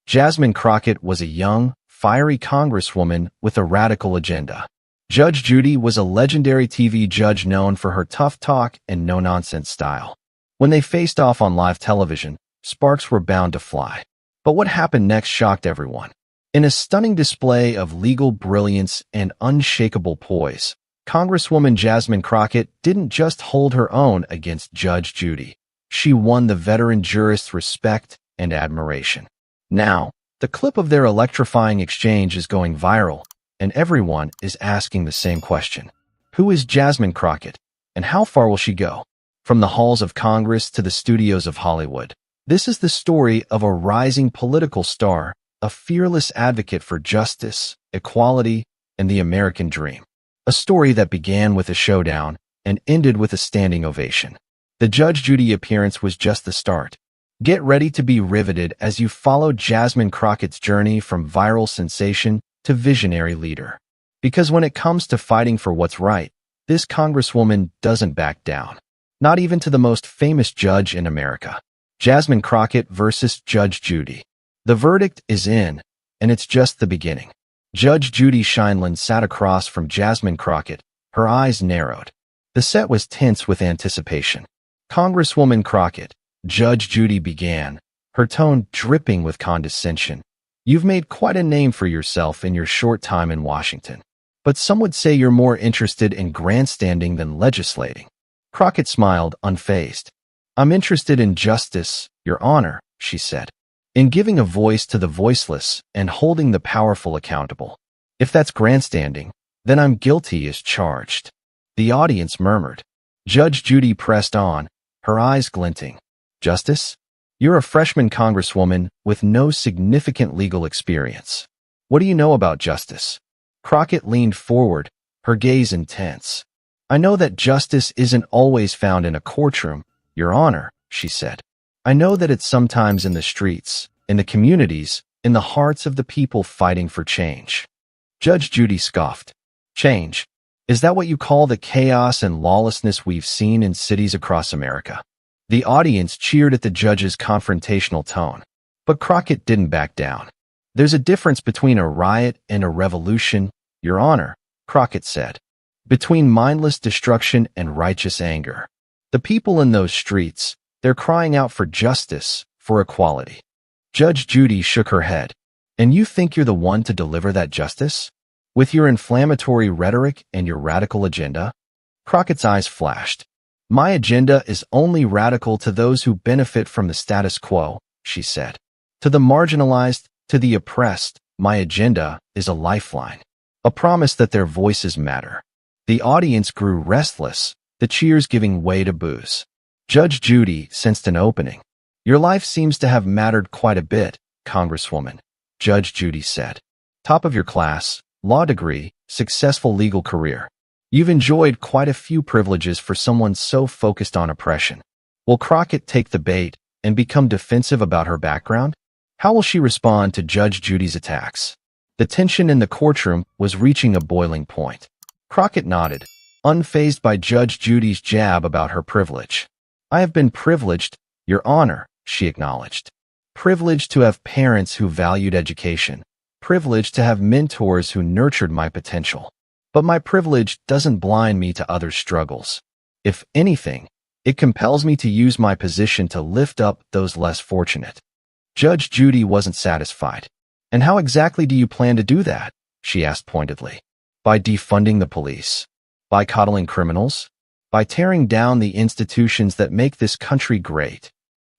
Jasmine Crockett was a young, fiery Congresswoman with a radical agenda. Judge Judy was a legendary TV judge known for her tough talk and no-nonsense style. When they faced off on live television, sparks were bound to fly. But what happened next shocked everyone. In a stunning display of legal brilliance and unshakable poise, Congresswoman Jasmine Crockett didn't just hold her own against Judge Judy. She won the veteran jurist's respect and admiration. Now, the clip of their electrifying exchange is going viral, and everyone is asking the same question. Who is Jasmine Crockett, and how far will she go? From the halls of Congress to the studios of Hollywood, this is the story of a rising political star, a fearless advocate for justice, equality, and the American dream. A story that began with a showdown and ended with a standing ovation. The Judge Judy appearance was just the start. Get ready to be riveted as you follow Jasmine Crockett's journey from viral sensation to visionary leader. Because when it comes to fighting for what's right, this Congresswoman doesn't back down. Not even to the most famous judge in America. Jasmine Crockett versus Judge Judy. The verdict is in, and it's just the beginning. Judge Judy Shineland sat across from Jasmine Crockett, her eyes narrowed. The set was tense with anticipation. Congresswoman Crockett, Judge Judy began, her tone dripping with condescension. You've made quite a name for yourself in your short time in Washington. But some would say you're more interested in grandstanding than legislating. Crockett smiled, unfazed. I'm interested in justice, Your Honor, she said. In giving a voice to the voiceless and holding the powerful accountable. If that's grandstanding, then I'm guilty as charged. The audience murmured. Judge Judy pressed on, her eyes glinting. Justice? You're a freshman Congresswoman with no significant legal experience. What do you know about justice? Crockett leaned forward, her gaze intense. I know that justice isn't always found in a courtroom, Your Honor, she said. I know that it's sometimes in the streets, in the communities, in the hearts of the people fighting for change. Judge Judy scoffed. Change? Is that what you call the chaos and lawlessness we've seen in cities across America? The audience cheered at the judge's confrontational tone. But Crockett didn't back down. There's a difference between a riot and a revolution, Your Honor, Crockett said. Between mindless destruction and righteous anger. The people in those streets, they're crying out for justice, for equality. Judge Judy shook her head. And you think you're the one to deliver that justice? With your inflammatory rhetoric and your radical agenda? Crockett's eyes flashed. My agenda is only radical to those who benefit from the status quo, she said. To the marginalized, to the oppressed, my agenda is a lifeline. A promise that their voices matter. The audience grew restless, the cheers giving way to boos. Judge Judy sensed an opening. Your life seems to have mattered quite a bit, Congresswoman, Judge Judy said. Top of your class, law degree, successful legal career. You've enjoyed quite a few privileges for someone so focused on oppression. Will Crockett take the bait and become defensive about her background? How will she respond to Judge Judy's attacks? The tension in the courtroom was reaching a boiling point. Crockett nodded, unfazed by Judge Judy's jab about her privilege. I have been privileged, Your Honor, she acknowledged. Privileged to have parents who valued education. Privileged to have mentors who nurtured my potential. But my privilege doesn't blind me to others' struggles. If anything, it compels me to use my position to lift up those less fortunate. Judge Judy wasn't satisfied. And how exactly do you plan to do that? She asked pointedly. By defunding the police? By coddling criminals? By tearing down the institutions that make this country great?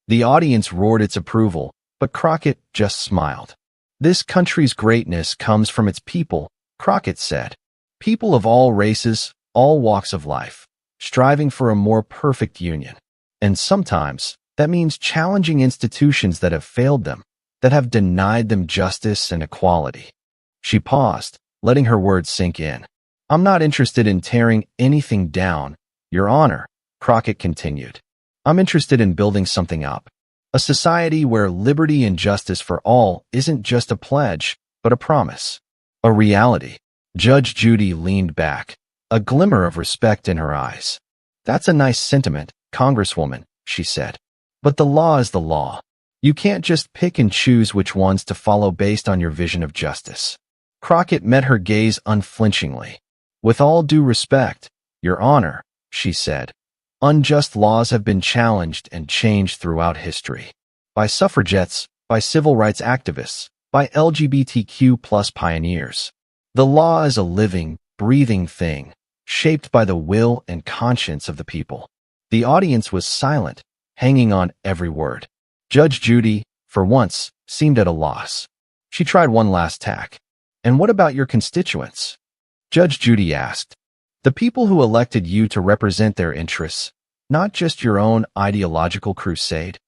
The audience roared its approval, but Crockett just smiled. This country's greatness comes from its people, Crockett said. People of all races, all walks of life, striving for a more perfect union. And sometimes, that means challenging institutions that have failed them, that have denied them justice and equality. She paused, letting her words sink in. I'm not interested in tearing anything down, Your Honor, Crockett continued. I'm interested in building something up. A society where liberty and justice for all isn't just a pledge, but a promise. A reality. Judge Judy leaned back, a glimmer of respect in her eyes. That's a nice sentiment, Congresswoman, she said. But the law is the law. You can't just pick and choose which ones to follow based on your vision of justice. Crockett met her gaze unflinchingly. With all due respect, Your Honor, she said, unjust laws have been challenged and changed throughout history. By suffragettes, by civil rights activists, by LGBTQ+ pioneers. The law is a living, breathing thing, shaped by the will and conscience of the people. The audience was silent, hanging on every word. Judge Judy, for once, seemed at a loss. She tried one last tack. And what about your constituents? Judge Judy asked. The people who elected you to represent their interests, not just your own ideological crusade.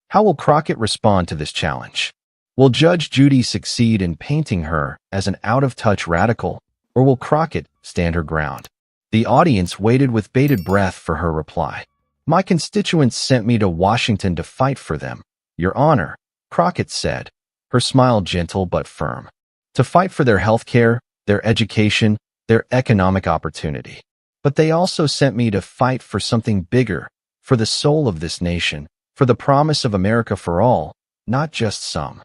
How will Crockett respond to this challenge? Will Judge Judy succeed in painting her as an out-of-touch radical, or will Crockett stand her ground? The audience waited with bated breath for her reply. My constituents sent me to Washington to fight for them, Your Honor, Crockett said, her smile gentle but firm. To fight for their health care, their education, their economic opportunity. But they also sent me to fight for something bigger, for the soul of this nation, for the promise of America for all, not just some.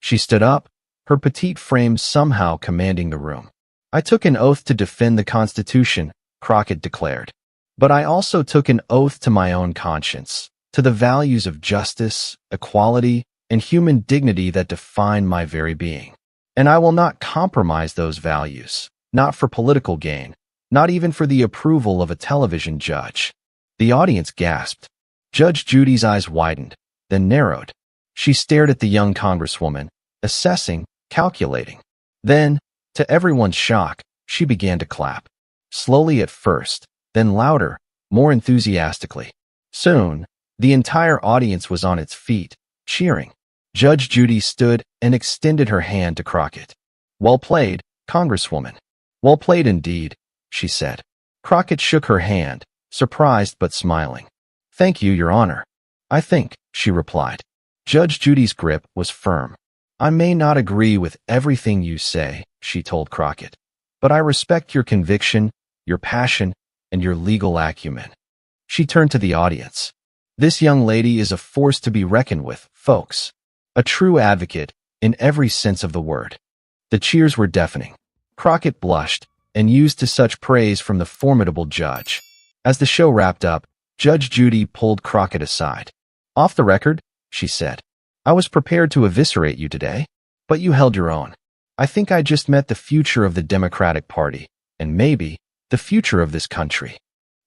She stood up, her petite frame somehow commanding the room. I took an oath to defend the Constitution, Crockett declared. But I also took an oath to my own conscience, to the values of justice, equality, and human dignity that define my very being. And I will not compromise those values, not for political gain, not even for the approval of a television judge. The audience gasped. Judge Judy's eyes widened, then narrowed. She stared at the young Congresswoman, assessing, calculating. Then, to everyone's shock, she began to clap. Slowly at first, then louder, more enthusiastically. Soon, the entire audience was on its feet, cheering. Judge Judy stood and extended her hand to Crockett. Well played, Congresswoman. Well played indeed, she said. Crockett shook her hand, surprised but smiling. Thank you, Your Honor. I think, she replied. Judge Judy's grip was firm. I may not agree with everything you say, she told Crockett, but I respect your conviction, your passion, and your legal acumen. She turned to the audience. This young lady is a force to be reckoned with, folks. A true advocate, in every sense of the word. The cheers were deafening. Crockett blushed, and used to such praise from the formidable judge. As the show wrapped up, Judge Judy pulled Crockett aside. Off the record, she said. I was prepared to eviscerate you today, but you held your own. I think I just met the future of the Democratic Party, and maybe the future of this country.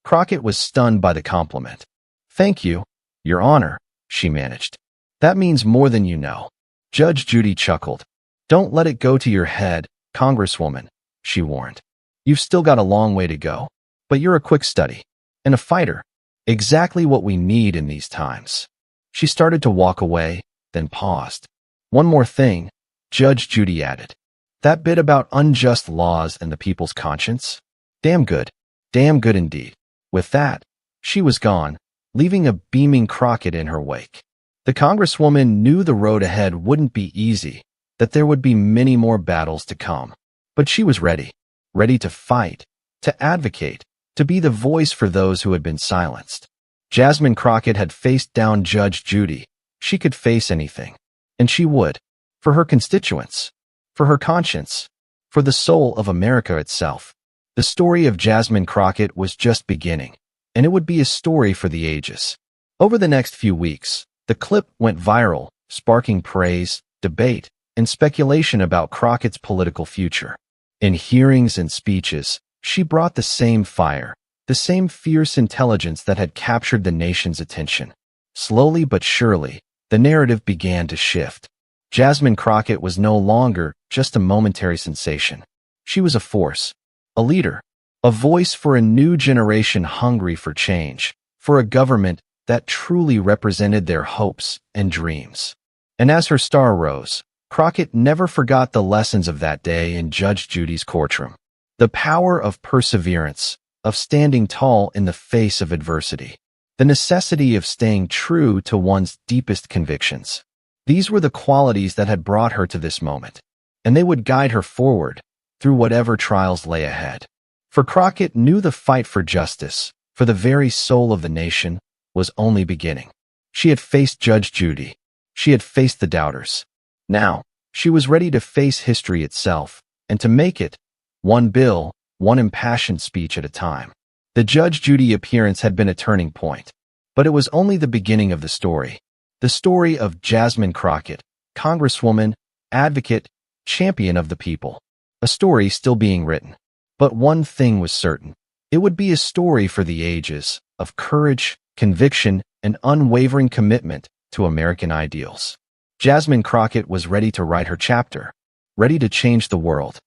Crockett was stunned by the compliment. Thank you, Your Honor, she managed. That means more than you know. Judge Judy chuckled. Don't let it go to your head, Congresswoman, she warned. You've still got a long way to go, but you're a quick study and a fighter. Exactly what we need in these times. She started to walk away, then paused. One more thing, Judge Judy added. That bit about unjust laws and the people's conscience? Damn good indeed. With that, she was gone, leaving a beaming Crockett in her wake. The Congresswoman knew the road ahead wouldn't be easy, that there would be many more battles to come. But she was ready to fight, to advocate, to be the voice for those who had been silenced. Jasmine Crockett had faced down Judge Judy. She could face anything. And she would. For her constituents. For her conscience. For the soul of America itself. The story of Jasmine Crockett was just beginning, and it would be a story for the ages. Over the next few weeks, the clip went viral, sparking praise, debate, and speculation about Crockett's political future. In hearings and speeches, she brought the same fire, the same fierce intelligence that had captured the nation's attention. Slowly but surely, the narrative began to shift. Jasmine Crockett was no longer just a momentary sensation. She was a force, a leader, a voice for a new generation hungry for change, for a government that truly represented their hopes and dreams. And as her star rose, Crockett never forgot the lessons of that day in Judge Judy's courtroom. The power of perseverance, of standing tall in the face of adversity. The necessity of staying true to one's deepest convictions. These were the qualities that had brought her to this moment, and they would guide her forward through whatever trials lay ahead. For Crockett knew the fight for justice, for the very soul of the nation, was only beginning. She had faced Judge Judy. She had faced the doubters. Now, she was ready to face history itself, and to make it, one bill, one impassioned speech at a time. The Judge Judy appearance had been a turning point. But it was only the beginning of the story. The story of Jasmine Crockett, Congresswoman, advocate, champion of the people. A story still being written. But one thing was certain. It would be a story for the ages, of courage, conviction, and unwavering commitment to American ideals. Jasmine Crockett was ready to write her chapter, ready to change the world.